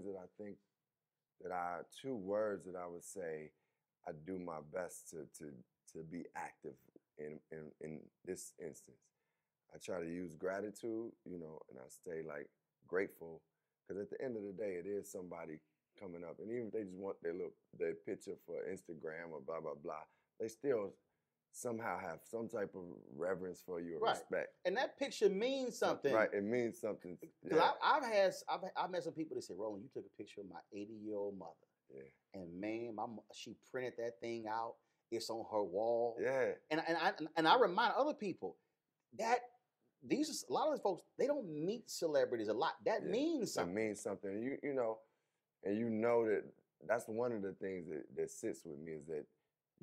things that I think two words that I would say I do my best to be active in this instance. I try to use gratitude, and I stay like grateful because at the end of the day, it is somebody coming up, and even if they just want their picture for Instagram or blah blah blah, they still somehow have some type of reverence for you or Right. respect. And that picture means something. Right, it means something. Because I've met some people that say, Roland, you took a picture of my 80-year-old mother. Yeah. And man, she printed that thing out. It's on her wall. Yeah. And I remind other people that a lot of these folks, they don't meet celebrities a lot. That means something. It means something. You know, and you know that's one of the things that sits with me is that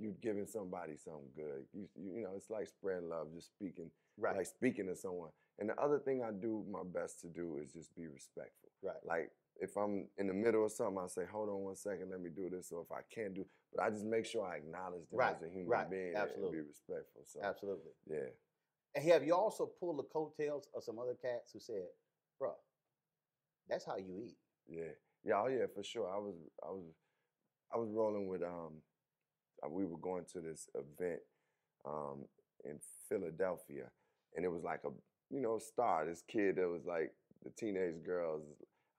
you're giving somebody something good. You know, it's like spreading love, just speaking, right. Like speaking to someone. And the other thing I do my best to do is just be respectful. Right. Like if I'm in the middle of something, I'll say, hold on one second, let me do this. Or if I can't do, but I just make sure I acknowledge them as a human being and be respectful. So absolutely. Yeah. And have you also pulled the coattails of some other cats who said, bro, that's how you eat? Yeah. Yeah, oh yeah, for sure. I was rolling with we were going to this event in Philadelphia, and it was like a star. This kid that was like the teenage girls.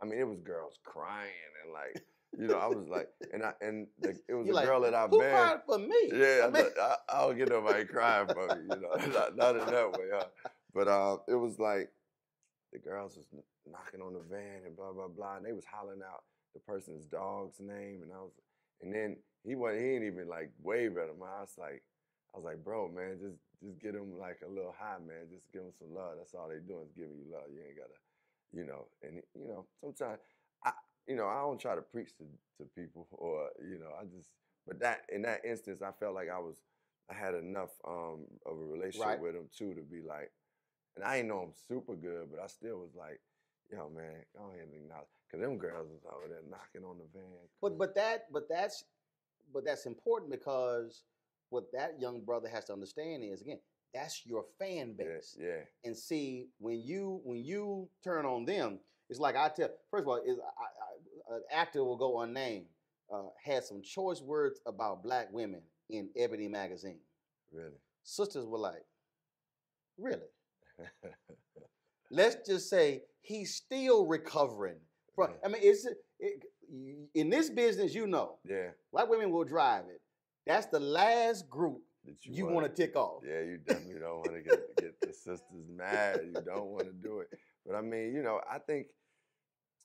I mean, it was girls crying and like I was like, it was a girl that I who banned. cried for me? Yeah, I don't get nobody crying for me. Not in that way. Huh? But it was like the girls was knocking on the van and blah blah blah, and they was hollering out the person's dog's name, and then he ain't even like wave at him. I was like, bro, man, just get him like a little high, man. Just give him some love. That's all they doing is giving you love. You ain't gotta, And sometimes I don't try to preach to people or but in that instance, I felt like I had enough of a relationship with him too to be like, and I ain't know him super good, but I still was like, yo, man, go ahead and acknowledge, because them girls was over there knocking on the van. But that's important, because what that young brother has to understand is, again, that's your fan base. Yeah. And see, when you turn on them, it's like first of all, an actor will go unnamed, had some choice words about black women in Ebony magazine. Really? Sisters were like, really? Let's just say he's still recovering. I mean, in this business, yeah, black women will drive it. That's the last group that you want to tick off. Yeah, you definitely don't want to get the sisters mad. You don't want to do it. But I mean, I think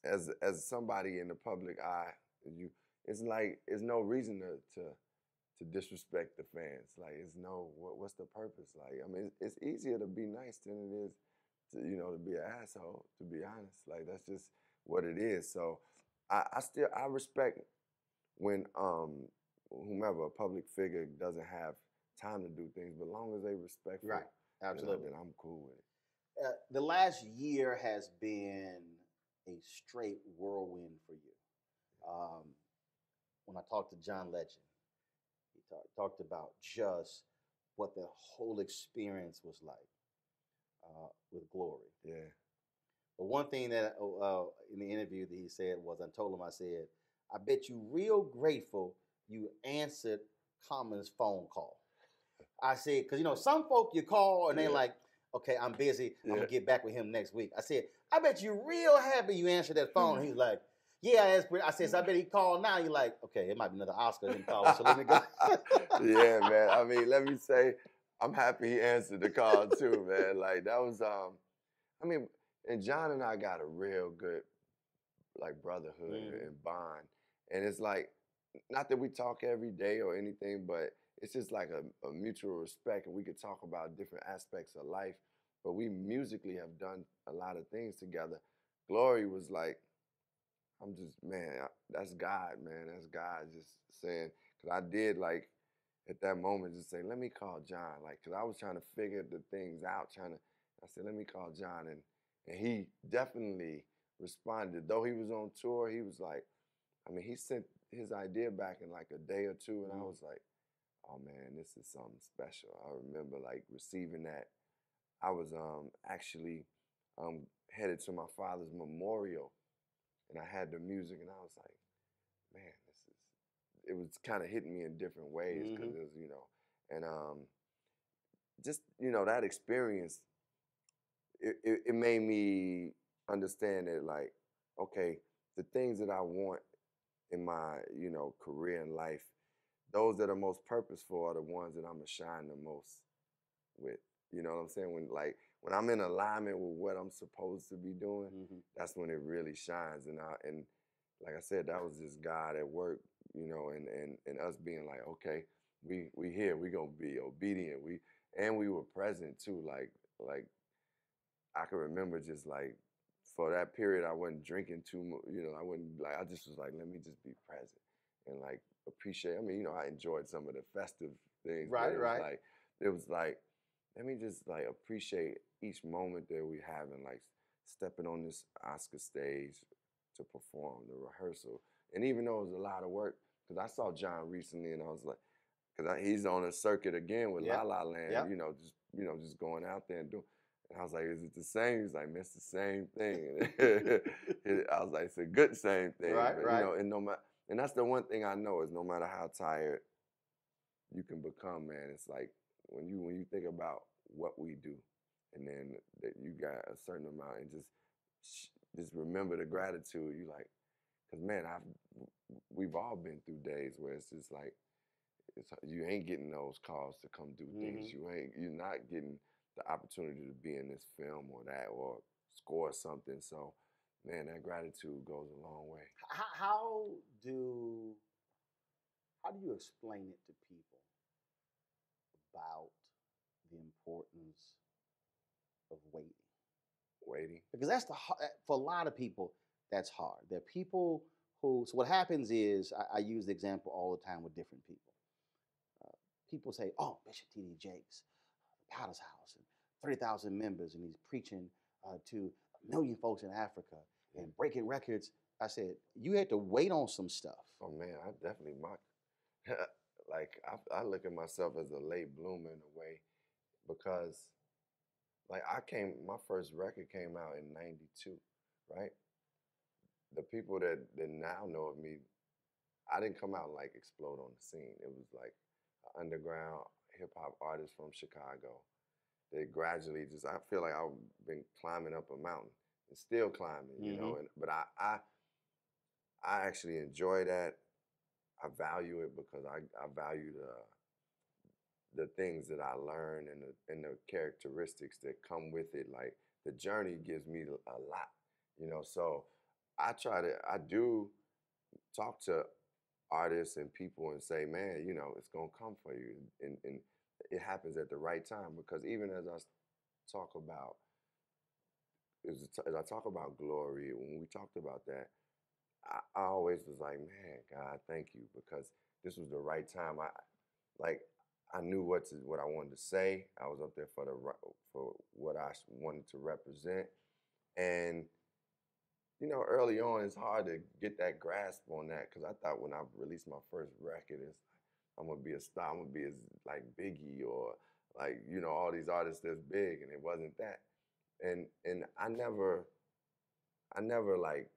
as somebody in the public eye, it's like it's no reason to disrespect the fans. Like what's the purpose? Like, I mean, it's easier to be nice than it is to be an asshole, to be honest. Like, that's just what it is. So I respect when whomever, a public figure, doesn't have time to do things, but as long as they respect, right? Absolutely. Then I'm cool with it. The last year has been a straight whirlwind for you. When I talked to John Legend, he talked about just what the whole experience was like with Glory. Yeah. But one thing that in the interview that he said was, I told him, I said, I bet you real grateful you answered Common's phone call. I said, because some folk you call and they're like, okay, I'm busy. I'm going to get back with him next week. I said, I bet you real happy you answered that phone. He's like, yeah, I said, so I bet he called now. You're like, okay, it might be another Oscar he called, so let me go. Yeah, man. I mean, let me say, I'm happy he answered the call too, man. Like, that was, I mean, and John and I got a real good, like, brotherhood and bond. And it's like, not that we talk every day or anything, but it's just like a mutual respect, and we could talk about different aspects of life. But we musically have done a lot of things together. Glory was like, that's God, man. That's God just saying, because I did, like, at that moment, just say, let me call John. Like, because I was trying to figure the things out, I said, let me call John. And he definitely responded. Though he was on tour, he was like, I mean, he sent his idea back in like a day or two, and I was like, oh man, this is something special. I remember like receiving that. I was actually headed to my father's memorial and I had the music, and I was like, man, it was kind of hitting me in different ways because it was, and just that experience, it made me understand that, like, okay, the things that I want in my career and life, those that are most purposeful are the ones that I'm gonna shine the most with. You know what I'm saying? When I'm in alignment with what I'm supposed to be doing, that's when it really shines. And like I said, that was just God at work, and us being like, okay, we here, we gonna be obedient. We were present too. Like I can remember just like for that period, I wasn't drinking too much. I wasn't like, I just was like, let me just be present and like appreciate. I mean, I enjoyed some of the festive things, but it was like, let me just like appreciate each moment that we have and like stepping on this Oscar stage to perform the rehearsal. And even though it was a lot of work, because I saw John recently and I was like, because he's on a circuit again with La La Land, just going out there and doing. And I was like, is it the same? He's like, man, it's the same thing. I was like, it's a good same thing. But, and that's the one thing I know is no matter how tired you can become, man, it's like when you think about what we do, and then that you got a certain amount, and just remember the gratitude. You like, because man, we've all been through days where it's just like you ain't getting those calls to come do things. You're not getting the opportunity to be in this film or that or score something. So, man, that gratitude goes a long way. How do you explain it to people about the importance of waiting? Waiting, because that's for a lot of people that's hard. There are people who. So what happens is, I use the example all the time with different people. People say, "Oh, Bishop T.D. Jakes, the Palace House, and 30,000 members, and he's preaching to a million folks in Africa and breaking records." I said, "You had to wait on some stuff." Oh man, I definitely like I look at myself as a late bloomer in a way because like my first record came out in '92, right? The people that now know of me, I didn't come out like explode on the scene. It was like an underground hip hop artist from Chicago. They gradually I feel like I've been climbing up a mountain and still climbing, but I actually enjoy that. I value it because I value the things that I learn and the characteristics that come with it. Like the journey gives me a lot, So I do talk to artists and people and say, man, it's gonna come for you, and it happens at the right time because even as I talk about as I talk about glory, when we talked about that, I always was like, man, God, thank you because this was the right time. I knew what I wanted to say. I was up there for what I wanted to represent, and early on it's hard to get that grasp on that because I thought when I released my first record, it's I'm gonna be a star. I'm gonna be as like Biggie or like all these artists that's big, and it wasn't that. And I never like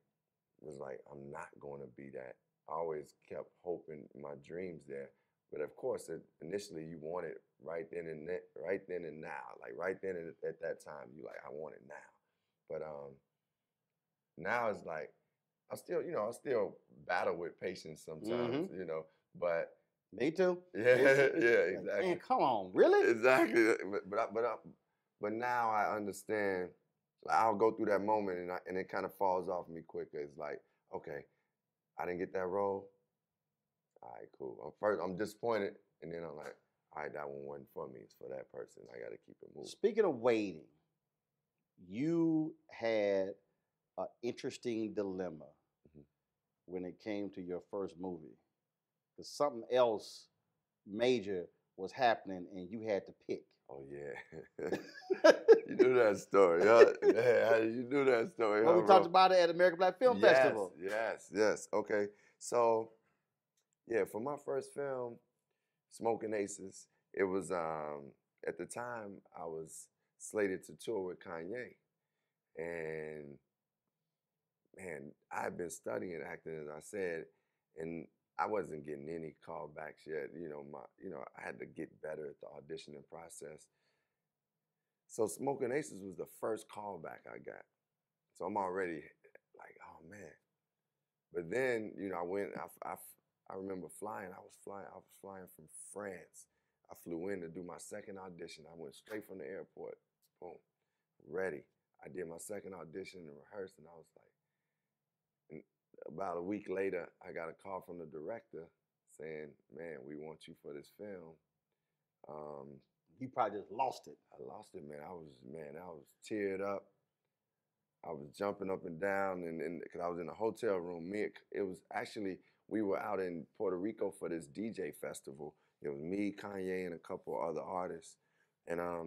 was like I'm not going to be that. I always kept hoping my dreams there. But of course, initially you want it right then and now, like right then and at that time, you like I want it now. But now it's like I still battle with patience sometimes, but me too. Yeah, exactly. Man, come on, really? Exactly. But now I understand. Like, I'll go through that moment and it kind of falls off me quicker. It's like, okay, I didn't get that role. All right, cool. First, I'm disappointed, and then I'm like, all right, that one wasn't for me. It's for that person. I got to keep it moving. Speaking of waiting, you had an interesting dilemma when it came to your first movie, because something else major was happening, and you had to pick. Oh yeah, you knew that story, huh? Yeah, you knew that story. Well, we talked about it at American Black Film Festival. Yes. Okay, so yeah, for my first film, Smoking Aces, it was at the time I was slated to tour with Kanye, and man, I've been studying acting, as I said, and I wasn't getting any callbacks yet. I had to get better at the auditioning process. So Smoking Aces was the first callback I got. So I'm already like, oh man. But then, I went. I remember flying. I was flying from France. I flew in to do my second audition. I went straight from the airport. Boom, ready. I did my second audition and rehearsed, and I was like, and about a week later, I got a call from the director saying, "Man, we want you for this film." You probably just lost it. I lost it, man. I was teared up. I was jumping up and down, and because I was in a hotel room. It was actually, we were out in Puerto Rico for this DJ festival. It was me, Kanye, and a couple other artists. And I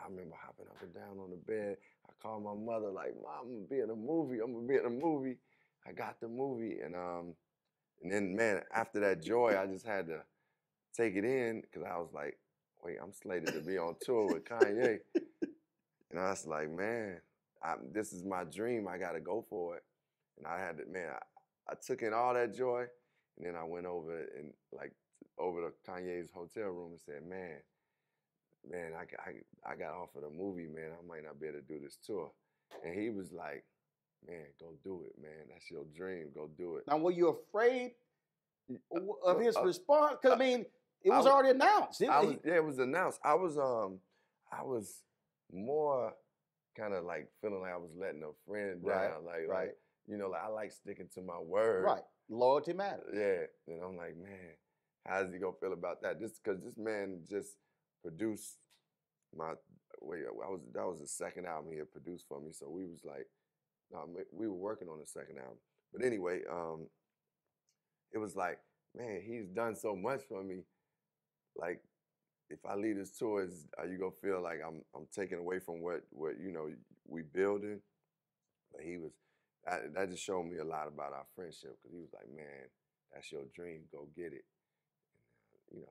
remember hopping up and down on the bed. I called my mother like, "Mom, I'm gonna be in a movie. I'm gonna be in a movie." I got the movie, and then, man, after that joy, I just had to take it in because I was like, "Wait, I'm slated to be on tour with Kanye," and I was like, "Man, this is my dream. I got to go for it." And I had to, man, I took in all that joy, and then I went over to Kanye's hotel room and said, man, I got offered a movie, man. I might not be able to do this tour. And he was like, "Man, go do it, man. That's your dream. Go do it." Now, were you afraid of his response? Because, I mean, it was already announced. It was announced. I was more kind of like feeling like I was letting a friend down. Like, I like sticking to my word. Right. Loyalty matters. Yeah. And I'm like, man, how's he gonna feel about that? Because this man just produced that was the second album he had produced for me. So we was like, no, we were working on the second album. But anyway, it was like, man, he's done so much for me. Like, if I leave this tour, are you gonna feel like I'm taking away from what we building? But that just showed me a lot about our friendship, because he was like, "Man, that's your dream. Go get it." And,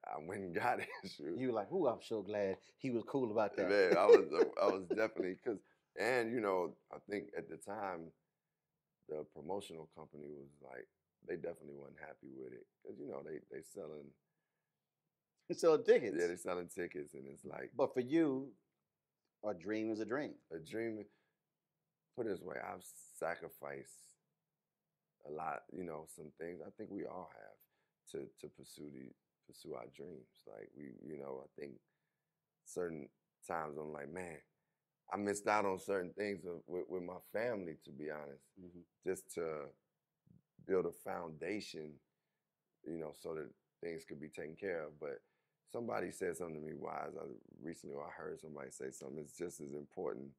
I went and got it. You were like, "Ooh, I'm so glad he was cool about that." Man, I was definitely, I think at the time, the promotional company was like, they definitely wasn't happy with it, because they selling. Selling tickets. Yeah, they're selling tickets, and it's like. But for you, a dream is a dream. A dream. Put it this way, I've sacrificed a lot. Some things I think we all have to pursue our dreams. Like I think certain times I'm like, man, I missed out on certain things with my family, to be honest, just to build a foundation, so that things could be taken care of. But somebody said something to me wise. Recently I heard somebody say something. It's just as important,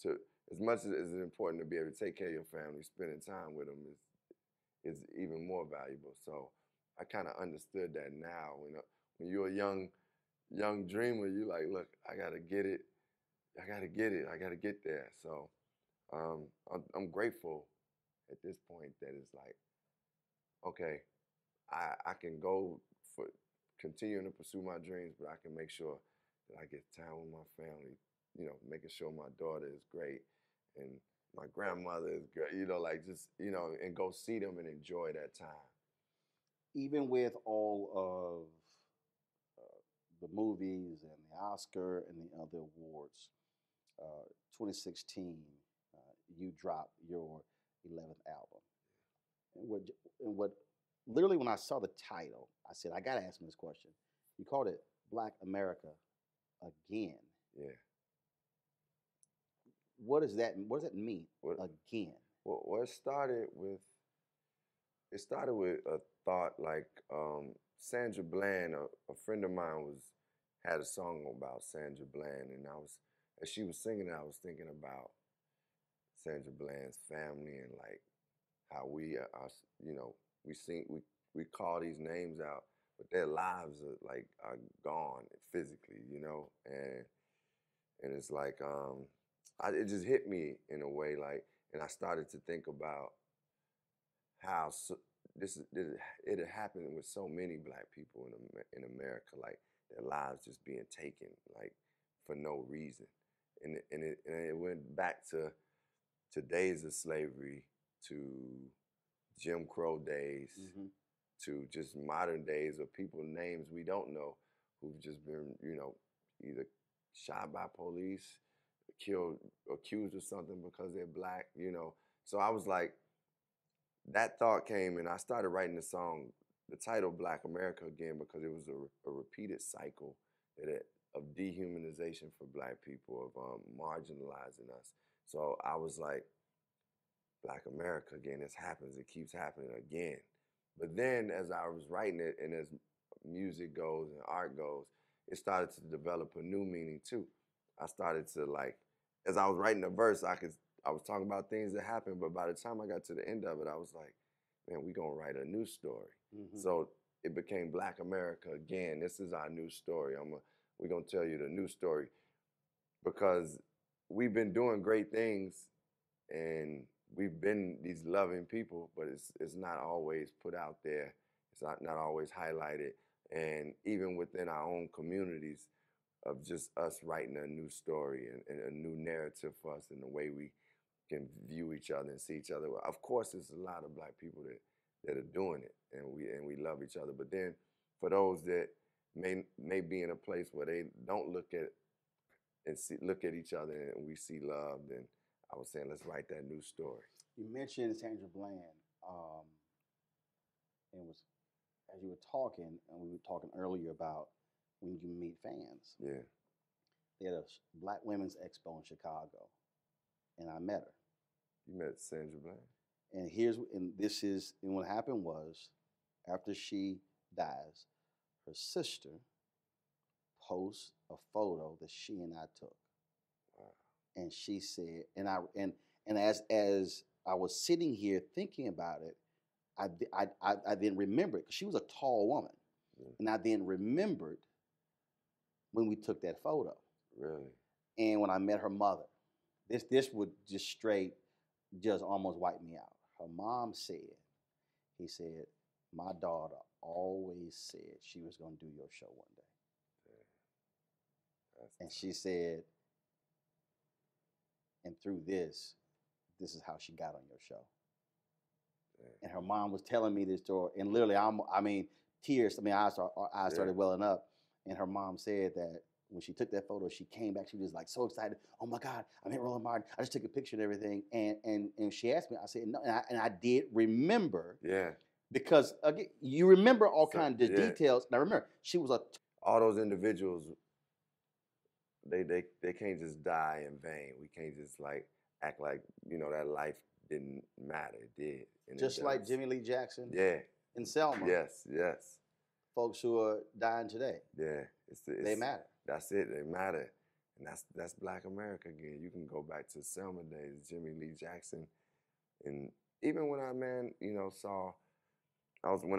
to as much as it's important to be able to take care of your family, spending time with them is even more valuable. So I kind of understood that now. When you're a young dreamer, you're like, look, I gotta get it. I gotta get it. I gotta get there. So I'm grateful at this point that it's like, okay, I can go for continuing to pursue my dreams, but I can make sure that I get time with my family, making sure my daughter is great and my grandmother is great, and go see them and enjoy that time. Even with all of the movies and the Oscar and the other awards, 2016, you dropped your 11th album. And what literally, when I saw the title, I said, I got to ask him this question. You called it Black America Again. Yeah. What does that mean? Again. Well, it started with a thought like Sandra Bland, a friend of mine had a song about Sandra Bland, and as she was singing it, I was thinking about Sandra Bland's family and like how we call these names out, but their lives are gone physically, and it's like it just hit me in a way, like, and I started to think about how it had happened with so many Black people in America, like their lives just being taken like for no reason, and it went back to days of slavery, to Jim Crow days, Mm-hmm. to just modern days of people names we don't know who've just been, either shot by police, killed, accused of something because they're black, So I was like, that thought came and I started writing the song, the title Black America again, because it was a repeated cycle of dehumanization for black people, of marginalizing us. So I was like, Black America again, this happens, it keeps happening again. But then as I was writing it and as music goes and art goes, it started to develop a new meaning too. I started to as I was writing the verse, I was talking about things that happened, but by the time I got to the end of it, I was like, man, we're gonna write a new story. Mm-hmm. So it became Black America again. This is our new story. We're gonna tell you the new story because we've been doing great things and we've been these loving people, but it's not always put out there. It's not always highlighted. And even within our own communities of just us writing a new story and a new narrative for us in the way we can view each other and see each other. Well, of course, there's a lot of black people that are doing it, and we love each other. But then for those that may be in a place where they don't look at each other and we see love, then I was saying let's write that new story. You mentioned Sandra Bland, and it was as you were talking, and we were talking earlier about when you meet fans. Yeah. They had a Black Women's Expo in Chicago, and I met her. You met Sandra Bland? And what happened was, after she dies, her sister posts a photo that she and I took. Wow. And she said, and as I was sitting here thinking about it, I then remembered, because she was a tall woman, and I then remembered when we took that photo. Really? And when I met her mother, this would just almost wipe me out. Her mom said, my daughter always said she was going to do your show one day. Yeah. And she said, and through this is how she got on your show. Yeah. And her mom was telling me this story, and literally, tears. I started welling up. And her mom said that when she took that photo, she came back. She was like so excited. Oh my God, I met Roland Martin. I just took a picture and everything. And she asked me. I said no, and I did remember. Yeah. Because again, you remember all kinds of details. And I remember she was all those individuals. They can't just die in vain. We can't just act like that life didn't matter. It did. And just like Jimmy Lee Jackson. Yeah. And Selma. Yes. Folks who are dying today. Yeah. They matter. That's it. They matter. And that's Black America again. You can go back to Selma days, Jimmy Lee Jackson. And even when when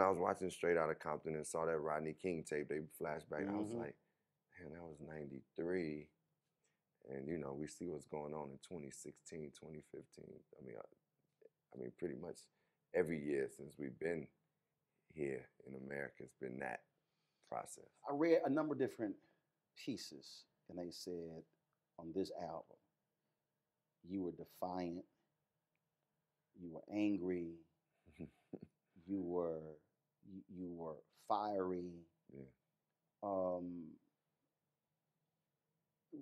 I was watching Straight Outta Compton and saw that Rodney King tape, they flashed back. Mm-hmm. I was like, man, that was 93. And, we see what's going on in 2016, 2015. I mean, pretty much every year since we've been here in America, it's been that process. I read a number of different pieces, and they said on this album, you were defiant, you were angry, you were fiery. Yeah.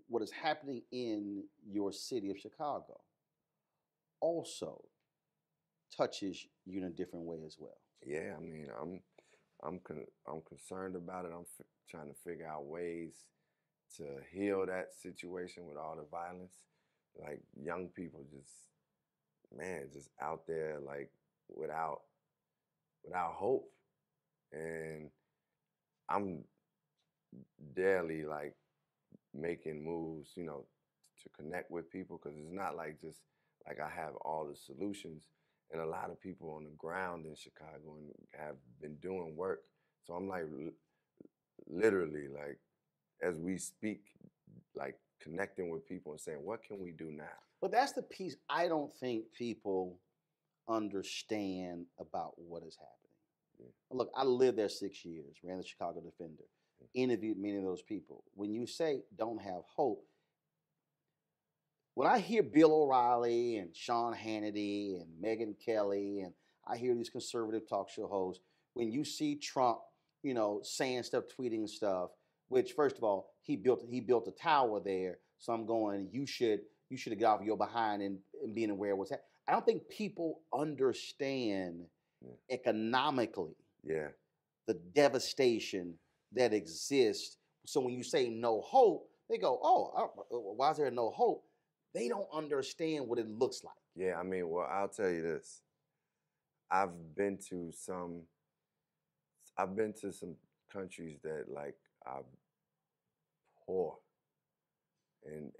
What is happening in your city of Chicago also touches you in a different way as well. Yeah, I mean, I'm concerned about it. I'm trying to figure out ways to heal that situation with all the violence. Like young people just out there without hope. And I'm daily making moves, to connect with people, because it's not just I have all the solutions. And a lot of people on the ground in Chicago have been doing work. So I'm literally as we speak, connecting with people and saying, what can we do now? But that's the piece I don't think people understand about what is happening. Yeah. Look, I lived there 6 years, ran the Chicago Defender, interviewed many of those people. When you say don't have hope, when I hear Bill O'Reilly and Sean Hannity and Megyn Kelly, and I hear these conservative talk show hosts, when you see Trump, saying stuff, tweeting stuff, which first of all, he built a tower there. So I'm going, you should get off your behind and being aware of what's happening. I don't think people understand economically Yeah. the devastation that exists. So when you say no hope, they go, oh, why is there no hope? They don't understand what it looks like. Yeah, I mean, well, I'll tell you this. I've been to some countries that like are poor, and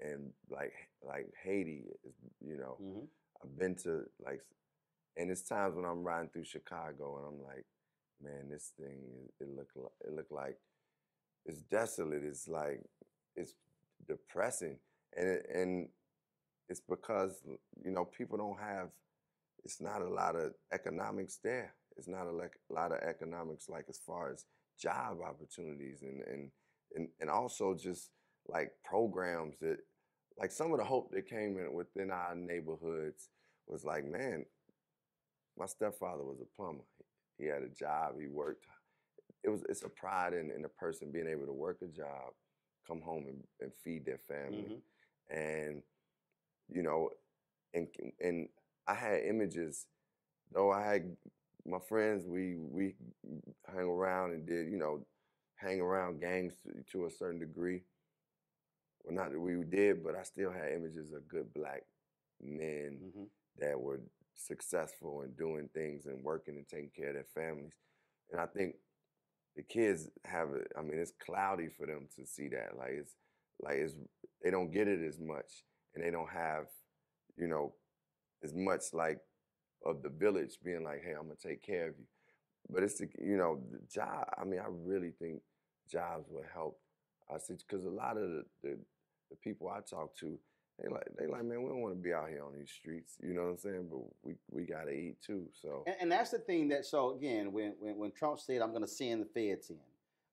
like Haiti is, Mm-hmm. I've been to and it's times when I'm riding through Chicago and I'm like, man, this thing it look like it's desolate. It's like it's depressing, and it's because people don't have. It's not a lot of economics there. It's not a lot of economics like as far as job opportunities and also just like programs that like some of the hope that came in within our neighborhoods was like, man, my stepfather was a plumber. He had a job. He worked. It's a pride in a person being able to work a job, come home and feed their family, Mm-hmm. and you know, and I had images. Though I had my friends, we hang around and did hang around gangs to a certain degree. Well, not that we did, but I still had images of good black men Mm-hmm. that were successful and doing things and working and taking care of their families. And I think the kids have it. I mean, it's cloudy for them to see that. It's they don't get it as much, and they don't have, as much like of the village being like, hey, I'm gonna take care of you. But it's the job. I mean, I really think jobs will help. I see because a lot of the people I talk to, they like, man, we don't want to be out here on these streets. You know what I'm saying? But we gotta eat too. So And that's the thing that, so again, when Trump said, I'm going to send the feds in,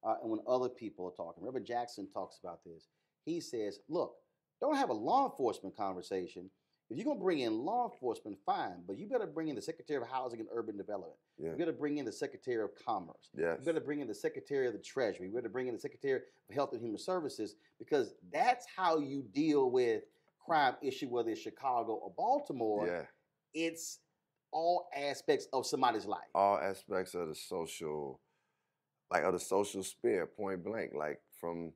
and when other people are talking, Reverend Jackson talks about this. He says, look, don't have a law enforcement conversation. If you're going to bring in law enforcement, fine, but you better bring in the Secretary of Housing and Urban Development. yeah, You better bring in the Secretary of Commerce. yes, You better bring in the Secretary of the Treasury. You better bring in the Secretary of Health and Human Services, because that's how you deal with crime issue, whether it's Chicago or Baltimore. yeah. It's all aspects of somebody's life. All aspects of the social, of the social sphere, point blank, like from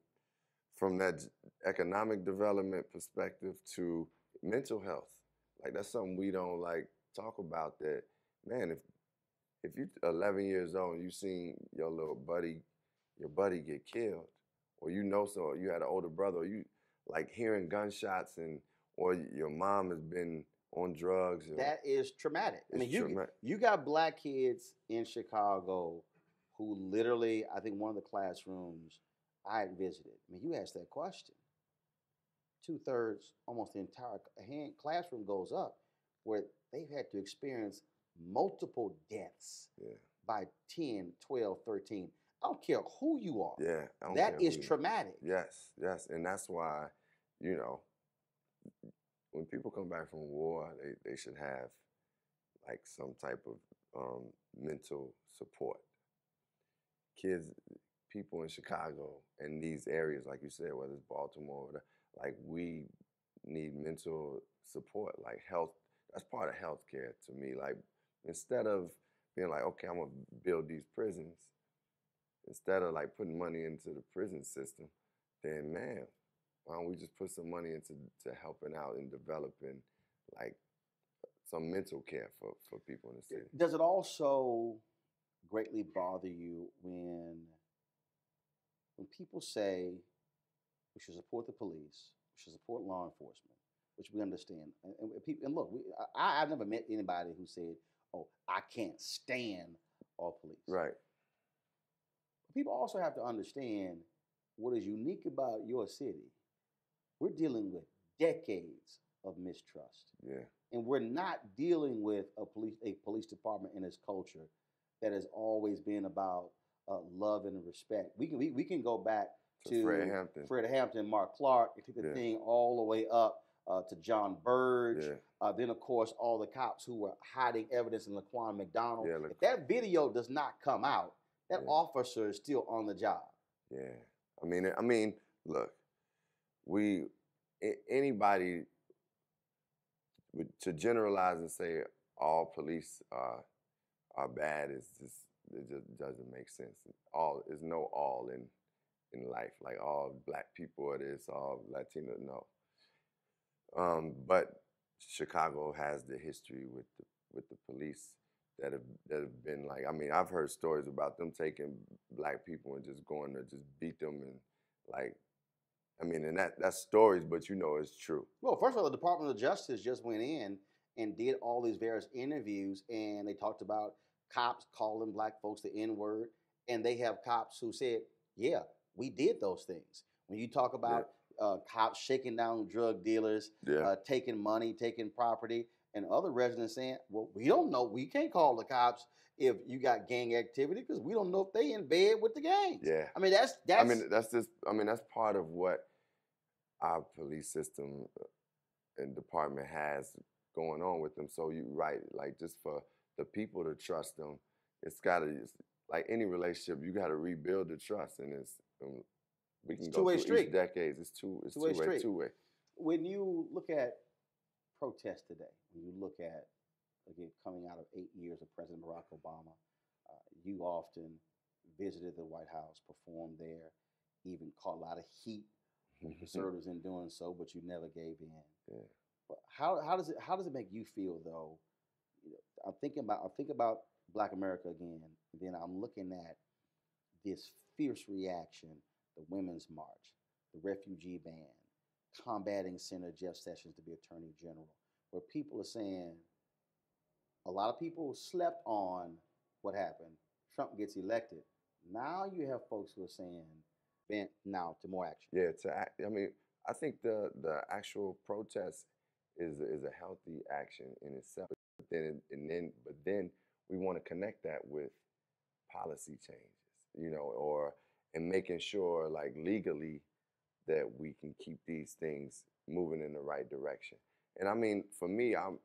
that economic development perspective to mental health. Like that's something we don't like talk about. That man, if you're 11 years old and you seen your buddy get killed, or so you had an older brother, or you like hearing gunshots or your mom has been on drugs. That is traumatic. I mean, traumatic. You got black kids in Chicago who literally, I think one of the classrooms I had visited, I mean, you asked that question. 2/3, almost the entire classroom goes up, where they've had to experience multiple deaths Yeah. by 10, 12, 13. I don't care who you are. Yeah, I don't That care is who you- traumatic. Yes, and that's why, when people come back from war, they should have like some type of mental support. Kids, people in Chicago and these areas, like you said, whether it's Baltimore, like we need mental support, like health. That's part of healthcare to me. Like instead of being like, okay, I'm gonna build these prisons, instead of like putting money into the prison system, then man, why don't we just put some money into helping out and developing like some mental care for people in the city? Does it also greatly bother you when people say we should support the police, we should support law enforcement, which we understand, and look, I've never met anybody who said, "Oh, I can't stand all police." Right. People also have to understand what is unique about your city. We're dealing with decades of mistrust. Yeah. And we're not dealing with a police department and its culture that has always been about love and respect. We can go back to Fred Hampton, Mark Clark, and take the thing all the way up to John Burge. Yeah. Then, of course, all the cops who were hiding evidence in Laquan McDonald. Yeah, If that video does not come out, that Yeah. officer is still on the job. Yeah. I mean, look, anybody to generalize and say all police are bad is it just doesn't make sense. There's no all in life. Like all black people are this, all Latino, no. But Chicago has the history with the police that have been like, I mean, I've heard stories about them taking black people and just going to just beat them and like, I mean, and that's stories, but you know it's true. Well, first of all, the Department of Justice just went in and did all these various interviews, and they talked about cops calling black folks the N-word, and they have cops who said, yeah, we did those things. When you talk about cops shaking down drug dealers, taking money, taking property, and other residents saying, well, we don't know. We can't call the cops if you got gang activity because we don't know if they in bed with the gangs. Yeah. I mean, that's that's part of what our police system and department has going on with them. So you're right, like just for the people to trust them, it's gotta, like any relationship, you gotta rebuild the trust, and we can go through each decades. It's two-way. When you look at protests today, when you look at, again, coming out of 8 years of President Barack Obama, you often visited the White House, performed there, even caught a lot of heat from conservatives in doing so, but you never gave in. Yeah. But how does it make you feel though? You know, I think about Black America again. Then I'm looking at this fierce reaction, the Women's March, the refugee ban, combating Senator Jeff Sessions to be Attorney General, where people are saying, a lot of people slept on what happened. Trump gets elected. Now you have folks who are saying, bent now to more action. Yeah, I mean, I think the actual protest is a healthy action in itself. But then we want to connect that with policy changes, you know, and making sure like legally that we can keep these things moving in the right direction. And I mean, for me, I'm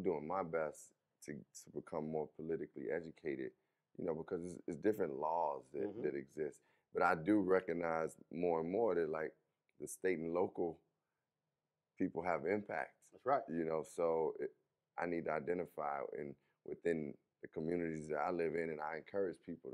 doing my best to become more politically educated, you know, because it's different laws that exist. But I do recognize more and more that like the state and local people have impact. That's right. You know, so I need to identify within the communities that I live in, and I encourage people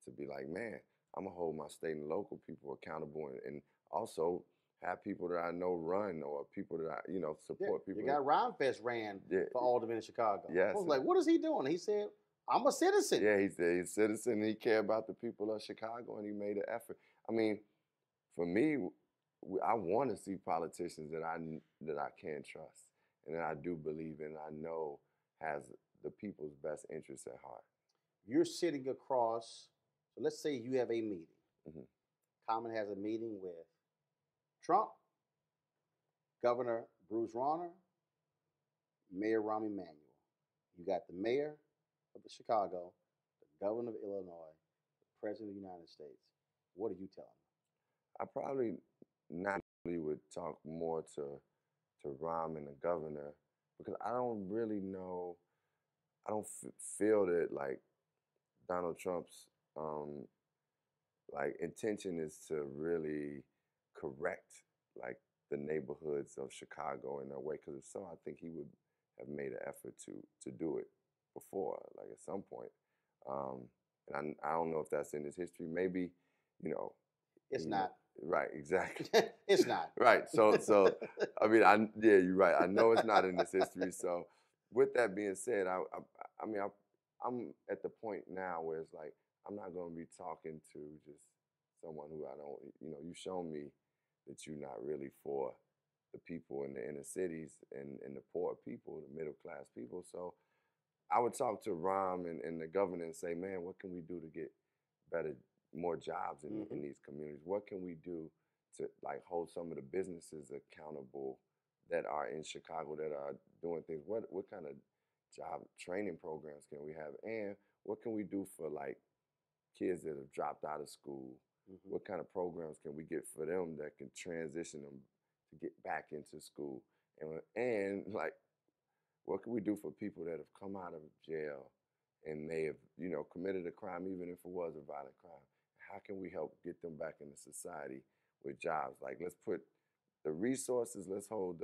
to be like, man, I'm gonna hold my state and local people accountable, and also have people that I know run, or people that I support. People. You got Ron Fest ran for Alderman in Chicago. Yes. I was like, what is he doing? He said, I'm a citizen. Yeah, he said he's a citizen, and he cared about the people of Chicago, and he made an effort. I mean, for me, I want to see politicians that I can trust, and that I do believe in, I know has the people's best interests at heart. You're sitting across, so let's say you have a meeting. Common has a meeting with Trump, Governor Bruce Rauner, Mayor Rahm Emanuel. You got the mayor of Chicago, the governor of Illinois, the president of the United States. What are you telling them? I probably naturally would talk more to Rahm and the governor, because I don't really know. I don't feel that like Donald Trump's like intention is to really correct like the neighborhoods of Chicago in that way. Because if so, I think he would have made an effort to do it before, like at some point. And I don't know if that's in his history. Maybe, you know. It's not. Right, exactly. It's not. Right. So I mean, yeah, you're right. I know it's not in his history. So with that being said, I'm at the point now where it's like I'm not going to be talking to just someone who I don't, you've shown me that you're not really for the people in the inner cities and the poor people, the middle class people. So I would talk to Rahm and the governor and say, man, what can we do to get more jobs in these communities? What can we do to like hold some of the businesses accountable that are in Chicago that are doing things? What kind of job training programs can we have? And what can we do for like kids that have dropped out of school? What kind of programs can we get for them that can transition them to get back into school, and like, what can we do for people that have come out of jail and they have, committed a crime, even if it was a violent crime? How can we help get them back into society with jobs? Like, let's put the resources, let's hold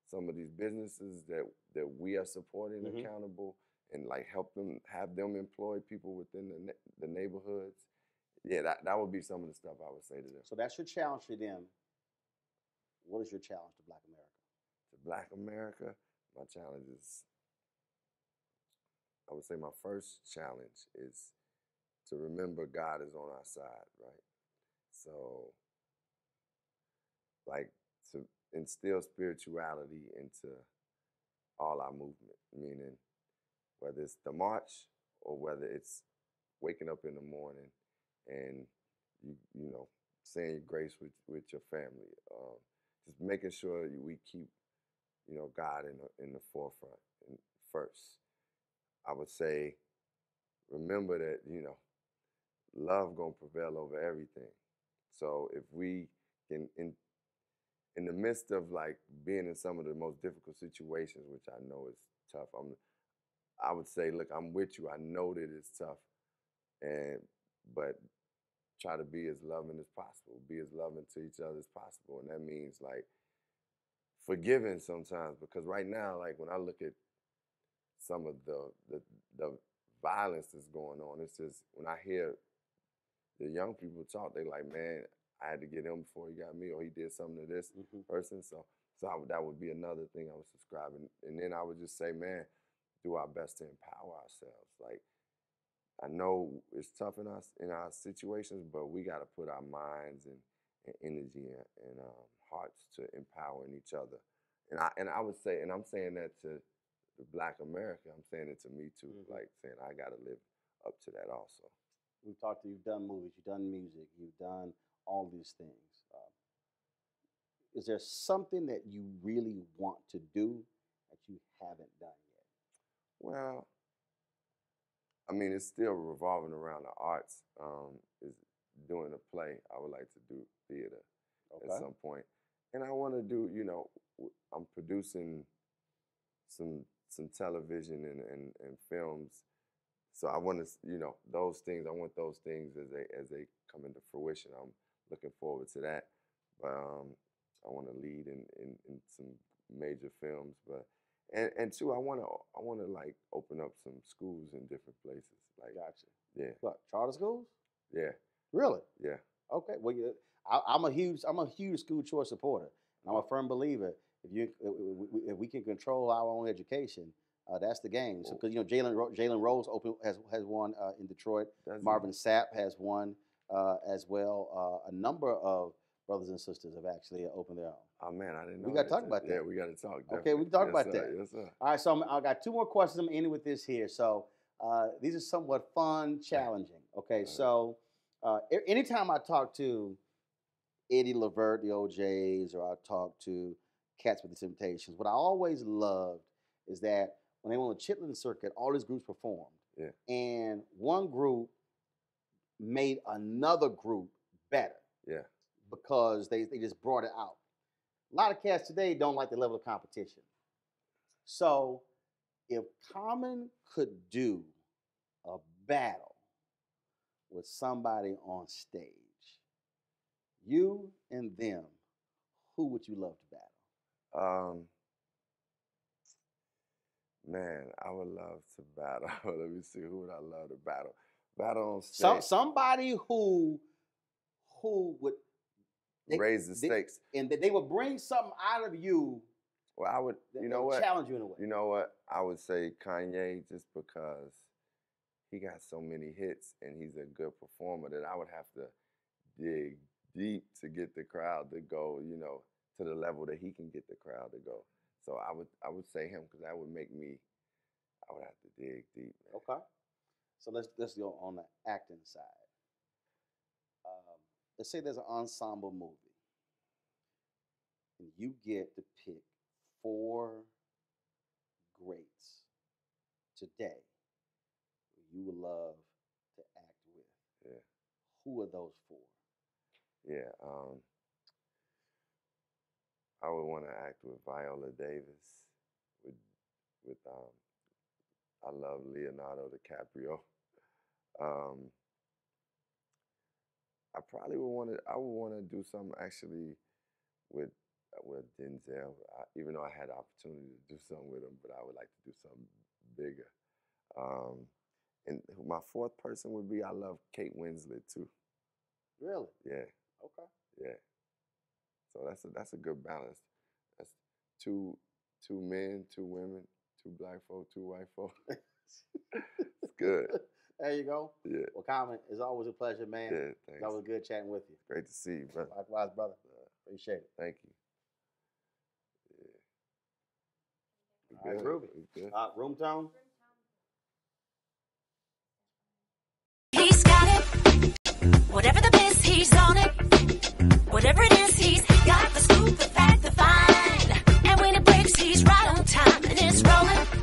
some of these businesses that we are supporting accountable, and like help them, have them employ people within the neighborhoods. Yeah, that would be some of the stuff I would say to them. So that's your challenge to them. What is your challenge to Black America? To Black America, my challenge is, I would say my first challenge is to remember God is on our side, right? So, like, to instill spirituality into all our movement, meaning whether it's the march or whether it's waking up in the morning and you saying your grace with your family, just making sure we keep God in the forefront and first. I would say, remember that love gonna prevail over everything. So if we can, in the midst of like being in some of the most difficult situations, which I know is tough, I would say, look, I'm with you. I know that it's tough, but try to be as loving as possible, be as loving to each other as possible, and that means like forgiving sometimes, because right now, like when I look at some of the violence that's going on, it's just when I hear the young people talk, they like, man, I had to get him before he got me, or he did something to this person. So that would be another thing I would subscribe, and then I would just say, man, do our best to empower ourselves. Like, I know it's tough in our situations, but we got to put our minds and energy and hearts to empowering each other. And I would say, and I'm saying that to the Black America, I'm saying it to me too, like saying I got to live up to that also. We've talked to you, you've done movies, you've done music, you've done all these things. Is there something that you really want to do that you haven't done yet? Well, I mean, it's still revolving around the arts. Is doing a play. I would like to do theater at some point, and I want to do. I'm producing some television and films. So I want to, those things. I want those things as they come into fruition. I'm looking forward to that. But I want to lead in some major films. But and two, I want to like open up some schools in different places. Like, gotcha. Yeah. What, charter schools? Yeah. Really? Yeah. Okay. Well, I'm a huge school choice supporter. I'm a firm believer. If we can control our own education, that's the game. So because Jalen Rose has won in Detroit. Marvin Sapp has won as well. A number of brothers and sisters have actually opened their own. Oh man, I didn't know. We got to talk about that. Yeah, we got to talk. Definitely. Okay, we can talk about sir. that. Yes, sir. All right, so I got two more questions. I'm ending with this here. So these are somewhat fun, challenging. Okay, so anytime I talk to Eddie Levert, the OJs, or I talk to Cats with the Temptations, what I always loved is that when they went on the Chitlin circuit, all these groups performed. Yeah. And one group made another group better. Yeah. Because they just brought it out. A lot of cats today don't like the level of competition. So if Common could do a battle with somebody on stage, you and them, who would you love to battle? Man, I would love to battle. Let me see, who would I love to battle? Battle on stage. Somebody who would raise the stakes, and they would bring something out of you. Well, I would, challenge you in a way. You know what? I would say Kanye, just because he got so many hits and he's a good performer, that I would have to dig deep to get the crowd to go, to the level that he can get the crowd to go. So I would say him, because that would make me. I would have to dig deep. Man. Okay. So let's go on the acting side. Let's say there's an ensemble movie, and you get to pick 4 greats today who you would love to act with. Yeah. Who are those 4? Yeah. I would want to act with Viola Davis. With I love Leonardo DiCaprio. I probably would want to. I would want to do something actually with Denzel. Even though I had the opportunity to do something with him, but I would like to do something bigger. And my fourth person would be I love Kate Winslet too. Really? Yeah. Okay. Yeah. So that's a good balance. That's two men, 2 women, 2 black folk, 2 white folk. It's good. There you go. Yeah. Well, Common, it's always a pleasure, man. Yeah, thanks. That was good chatting with you. Great to see you, brother. Likewise, brother. Appreciate it. Thank you. Yeah. All right, Ruby. Good. Room tone. He's got it. Whatever the biz, he's on it. Whatever it is, he's got the scoop, the fact, the find. And when it breaks, he's right on time. And it's rolling.